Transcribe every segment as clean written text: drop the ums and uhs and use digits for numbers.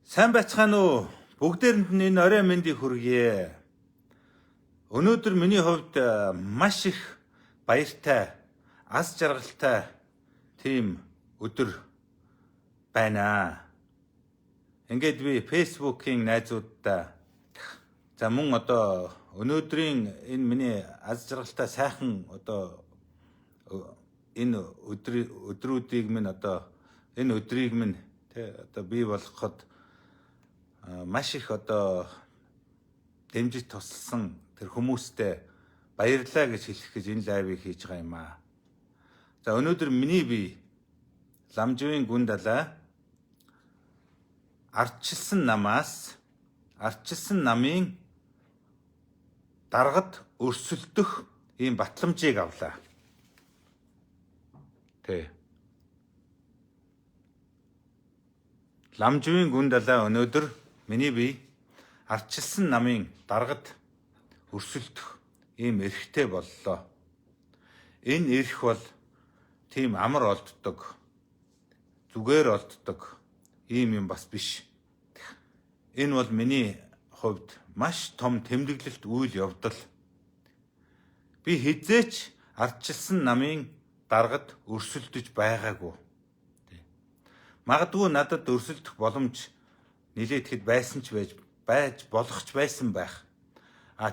Сайн байцгаана уу? Бүгдээрэнд нь энэ орой мэндийг хүргье. Өнөөдөр миний хувьд маш их баяртай, аз жаргалтай тийм өдөр байна. Ингээд би Facebook-ийн найзуудтай мөн одоо өнөөдрийн энэ миний аз жаргалтай сайхан одоо энэ өдрүүдийг минь одоо энэ өдрийг минь одоо бий болгоход маш их одоо дэмжиж тусалсан тэр хүмүүстээ баярлалаа гэж хэлэх гэж энэ лайвыг хийж байгаа юм аа. За өнөөдөр миний бие ламжийн гүн далай ардчилсан намын даргад өрсөлдөх ийм батламжийг авлаа. Ламжийн гүн далай өнөөдөр миний бие ардчилсан намын даргад өрсөлдөх ийм эрхтэй боллоо. Энэ эрх бол тийм амар олддог, зүгээр олддог ийм юм бас биш. Энэ бол миний хувьд маш том тэмдэглэлт үйл явдал. Би хизээч ардчилсан намын даргад өрсөлдөж байгаагүй. Магадгүй надад өрсөлдөх боломж нилээд хэд байсан ч байж болох ч байсан байх.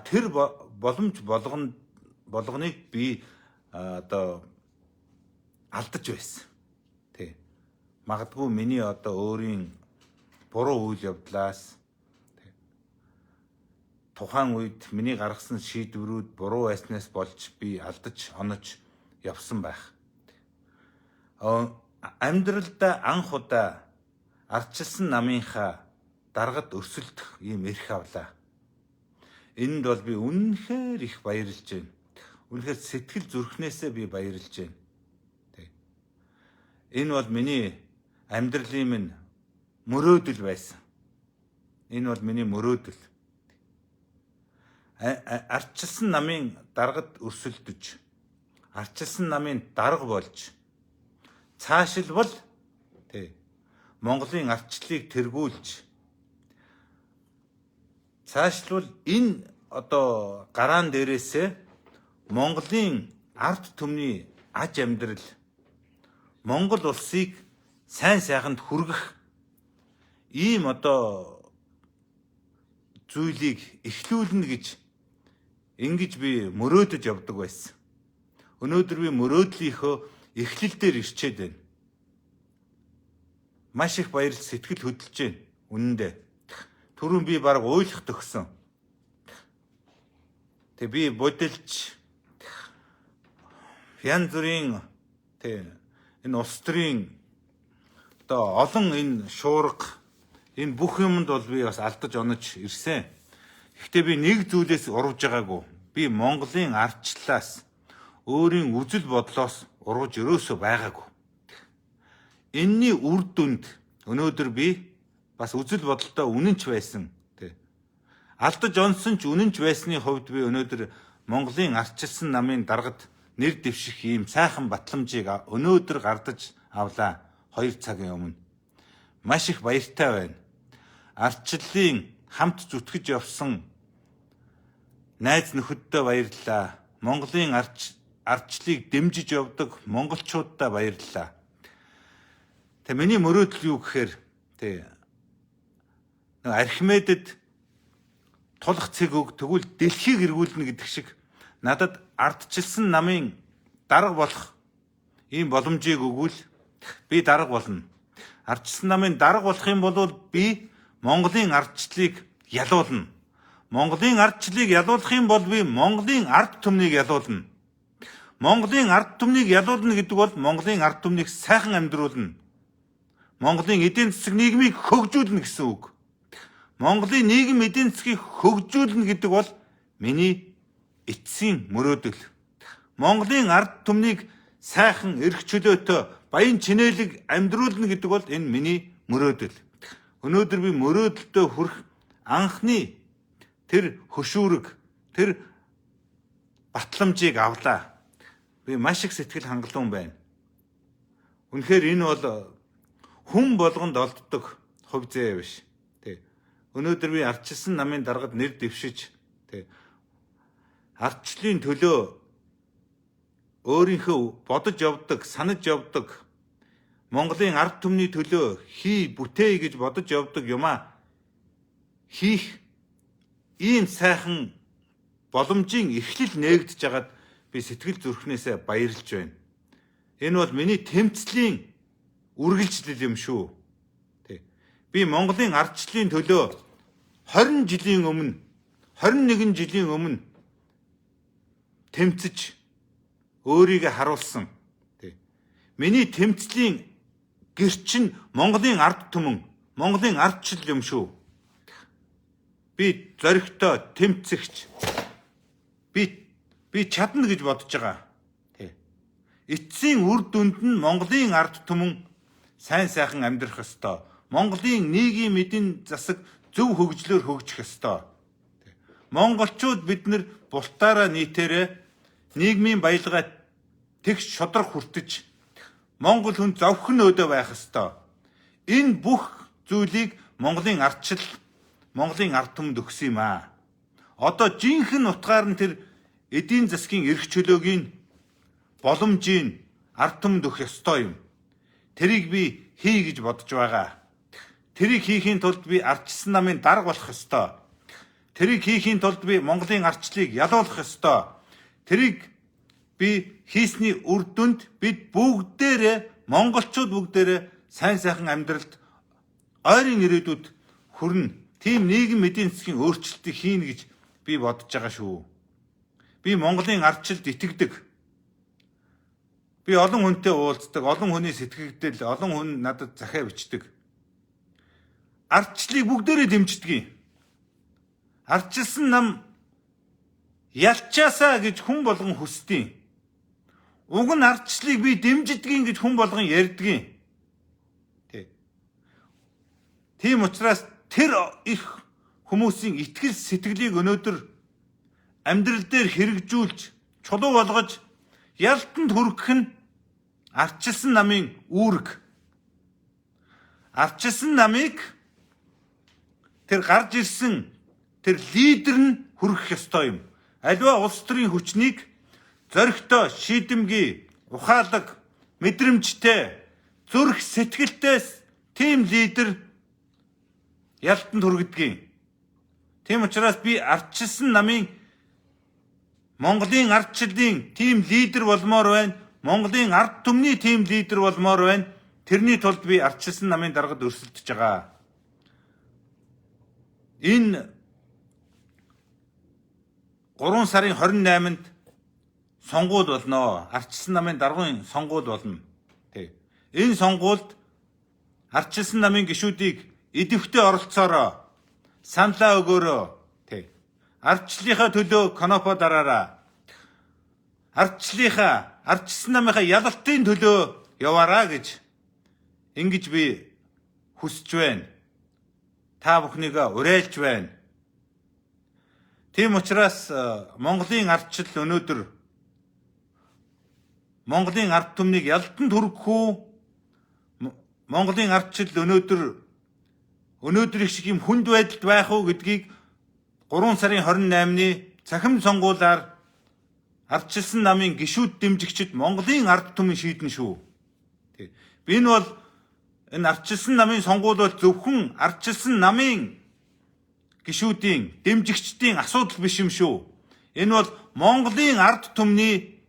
Тэр боломж болгоныг би одоо алдаж байсан. Магадгүй миний одоо өөрийн буруу үйл явдлаас тухайн үед миний гаргасан шийдвэрүүд буруу байснаас болж би алдаж онож явсан байх. Амьдралдаа анх удаа ардчилсан намынхаа даргад өрсөлдөх ийм эрх авлаа. Энд бол би үнэхээр их баярлж байна. Үнэхээр сэтгэл зүрхнээсээ би баярлж байна. Энэ бол миний амьдралын минь мөрөөдөл байсан. Энэ бол миний мөрөөдөл. Ардчилсан намын даргад өрсөлдөж, ардчилсан намын дарга болж, цаашилбал Монголын ардчлалыг тэргүүлж, цаашлбал энэ одоо гараан дээрээсээ Монголын ард түмний аж амьдрал, Монгол улсыг сайн сайханд хүргэх ийм одоо зүйлийг эхлүүлнэ гэж ингэж би мөрөөдөж явдаг байсан. Өнөөдөр би мөрөөдлийнхөө эхлэл дээр ирчээд байна. Маш их баярлж сэтгэл хөдлөж байна. Үнэндээ. Түрүүн би баг уйлах төгсөн. Би бодилж янз бүрийн энэ улс төрийн одоо олон энэ шуурга энэ бүх юмд бол би бас алдаж онож ирсэн. Гэхдээ би нэг зүйлээс урвж байгаагүй. Би Монголын ардчлалаас өөрийн үзэл бодлоос урвж өрөөсөө байгаагүй. Энэний үр дүнд өнөөдөр би бас үзэл бодолтой үнэнч байсан. Алдаж онсон ч үнэнч байсны хувьд би өнөөдөр Монголын ардчилсан намын даргад нэр дэвших ийм сайхан батламжийг өнөөдөр гардаж авлаа 2 цагийн өмнө. Маш их баяртай байна. Ардчлалын хамт зүтгэж явсан найз нөхөддөө баярлалаа. Монголын ардчлалыг дэмжиж явдаг монголчуудаа баярлалаа. Миний мөрөөдөл юу гэхээр Архимедид тулах цэг өг тэгвэл дэлхийг эргүүлнэ гэдэг шиг надад ардчилсан намын дарга болох ийм боломжийг өгвөл би дарга болно. Ардчилсан намын дарга болох юм бол би Монголын ардчлалыг ялуулна. Монголын ардчлалыг ялуулах юм бол би Монголын ард түмнийг ялуулна. Монголын ард түмнийг ялуулна гэдэг бол Монголын ард түмнийг сайхан амьдруулна. Монголын эдийн засаг нийгмийг хөгжүүлнэ гэсэн үг. Монголын нийгэм эдийн засгийг хөгжүүлнэ гэдэг бол миний эцсийн мөрөөдөл. Монголын ард түмнийг сайхан, эрх чөлөөтэй, баян чинээлэг амьдруулна гэдэг бол энэ миний мөрөөдөл. Өнөөдөр би мөрөөдөлтөд хүрэх анхны тэр хөшүүрэг, тэр батламжийг авлаа. Би маш их сэтгэл хангалуун байна. Үнэхээр энэ бол хүн болгонд олддог хувь зээ биш. өнөөдөр би ардчилсан намын даргад нэр дэвшиж ардчлалын төлөө өөрийнхөө бодож явдаг, санаж явдаг, Монголын ард түмний төлөө бүтээе гэж бодож явдаг юмаа хийх ийм сайхан боломжийн эхлэл нээгдэж байгаад би сэтгэл зүрхнээсээ баярлж байна. Энэ бол миний тэмцлийн үргэлжлэл юм шүү. Би Монголын ардчлалын төлөө 20 жилийн өмнө, 21 жилийн өмнө тэмцэж өөрийгөө харуулсан. Миний тэмцлийн гэрчин Монголын ард түмэн, Монголын ардчил юм шүү. Би зоригтой тэмцэгч. Би чадна гэж бодож байгаа. Эцсийн үр дүнд нь Монголын ард түмэн сайн сайхан амьдрах ёстой. Монголын нийгмийн мэдийн засаг зөв хөгжлөөр хөгжих ёстой. Монголчууд бид нар бултаараа нийтээрээ нийгмийн баялгаа тэгш шодрох хүртэж Монгол хүн зовхон өдөө байх ёстой. Энэ бүх зүйлийг Монголын ардчил, Монголын ард түмэнд өгсөн юм аа. Одоо жинхэнэ утгаар нь тэр эдийн засгийн эрх чөлөөгийн боломжийн ард түмэнд өгөх ёстой юм. Тэрийг би хий гэж бодож байгаа. Тэрийг хийхийн тулд би ардчилсан намын дарга болох ёстой. Тэрийг хийхийн тулд би Монголын ардчлалыг ялуулах ёстой. Тэрийг би хийсний үр дүнд бид бүгдээрээ монголчууд бүгдээрээ сайн сайхан амьдралд ойрын ирээдүйд хүрнэ. Тийм нийгэм эдийн засгийн өөрчлөлтийг хийнэ гэж би бодож байгаа шүү. Би Монголын ардчилд итгэдэг. Би олон хүнтэй уулздаг, олон хүний сэтгэгдэл, олон хүн надад захиа бичдэг. Ардчлалыг бүгдээрээ дэмждэг. Ардчилсан нам ялчаасаа гэж хүн болгон хүсдэг. Уг нь ардчлалыг би дэмждэг гэж хүн болгон ярьдаг. Тийм учраас тэр их хүмүүсийн итгэл сэтгэлийг өнөөдөр амьдрал дээр хэрэгжүүлж, чулуу болгож, ялтанд хүргэх нь ардчилсан намын үүрэг. Ардчилсан намыг тэр гарч ирсэн тэр лидер нь хүргэх ёстой юм. Аливаа улс төрийн хүчнийг зоригтой, шийдэмгий, ухаалаг, мэдрэмжтэй, зүрх сэтгэлтэй тийм лидер ялтанд хүргэдэг. Тийм учраас би ардчилсан намын Монголын ардчлалын тийм лидер болмоор байна. Монголын ард түмний тийм лидер болмоор байна. Тэрний тулд би ардчилсан намын даргад өрсөлдөж байгаа. Энэ 3 сарын 28-нд сонгуул болно. Ардчилсан намын даргын сонгуул болно. Энэ сонгуульд ардчилсан намын гишүүдийг идэвхтэй оролцоороо, саналаа өгөөрөө. Ардчлалынхаа төлөө конопо дараараа. Ардчилсан намынхаа ялалтын төлөө яваараа гэж ингэж би хүсэж байна. Та бүхнийгээ уриалж байна. Тийм учраас Монголын ардчил өнөөдөр Монголын ард түмнийг ялтанд хүргэх үү? Монголын ардчил өнөөдөр их шиг юм хүнд байдалд байх уу гэдгийг 3 сарын 28-ны цахим сонгуулиар ардчилсан намын гишүүд дэмжигчид Монголын ард түмэн шийднэ шүү. Энэ бол энэ ардчилсан намын сонгуул бол зөвхөн ардчилсан намын гишүүдийн дэмжигчдийн асуудал биш юм шүү. Энэ бол Монголын ард түмний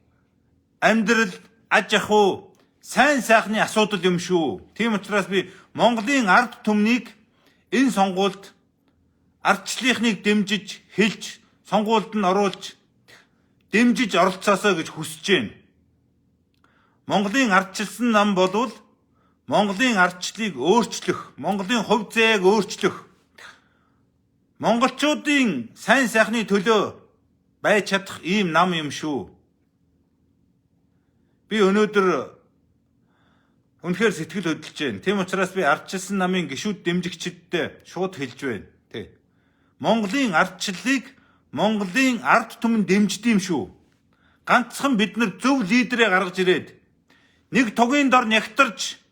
амьдрал, аж ахуй, сайн сайхны асуудал юм шүү. Тийм учраас би Монголын ард түмнийг энэ сонгуульд ардчлалыг дэмжиж, хэлж, сонгуульд нь оруулж, дэмжиж оролцоосоо гэж хүсэж байна. Монголын ардчилсан нам болвол Монголын ардчлалыг өөрчлөх, Монголын хувь заяаг өөрчлөх, монголчуудын сайн сайхны төлөө байж чадах ийм нам юм шүү. Би өнөөдөр үнэхээр сэтгэл хөдлөж байна. Тийм учраас би ардчилсан намын гишүүд дэмжигчидтэй шууд хэлж байна. Монголын ардчлалыг Монголын ард түмэн дэмждэг юм шүү. Ганцхан бид нар зөв лидерээ гаргаж ирээд нэг тугийн дор нягтарч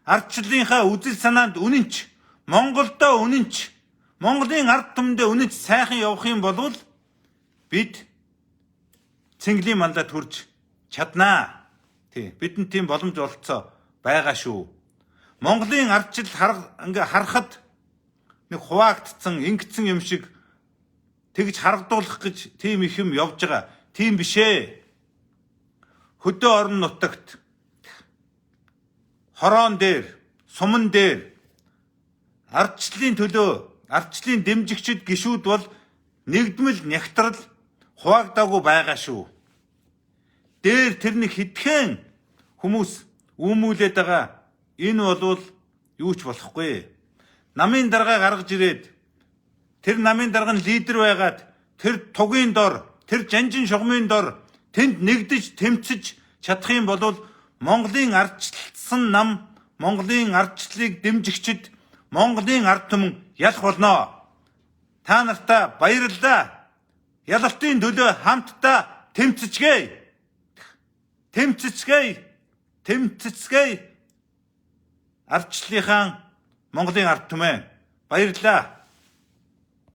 ардчлалынхаа үзэл санаанд үнэнч, Монголдоо үнэнч, Монголын ард түмэндээ үнэт сайхан явах юм бол бид цэнгэлийн мандат хүрч чаднаа. Тий, бидэнд тийм боломж олцоо байгаа шүү. Монголын ардчил харахад нэг хуваагдсан, ингэсэн юм шиг тэгж харагдуулах гэж тийм их юм явж байгаа. Тийм биш ээ. Хөдөө орон нутагт хороон дээр, суман дээр ардчлалын төлөө, ардчлалын дэмжигчид гишүүд бол нэгдмэл нягтрал хуваагдаагүй байгаа шүү. Дээр тэр нэг хитгэн хүмүүс үүмүүлээд байгаа. Энэ бол юу ч болохгүй. Намын дарга гаргаж ирээд тэр намын дарга нь лидер байгаад тэр тугийн дор, тэр жанжин шугамын дор тэнд нэгдэж тэмцэж чадах юм бол Монголын ардчилсан нам, Монголын ардчлалыг дэмжигчид, Монголын ард түмэн ялах болно. Та нартаа баярлалаа. Ялалтын төлөө хамтдаа тэмцэцгээе. Тэмцэцгээе. Ардчлалынхаа Монголын ард түмэн баярлалаа.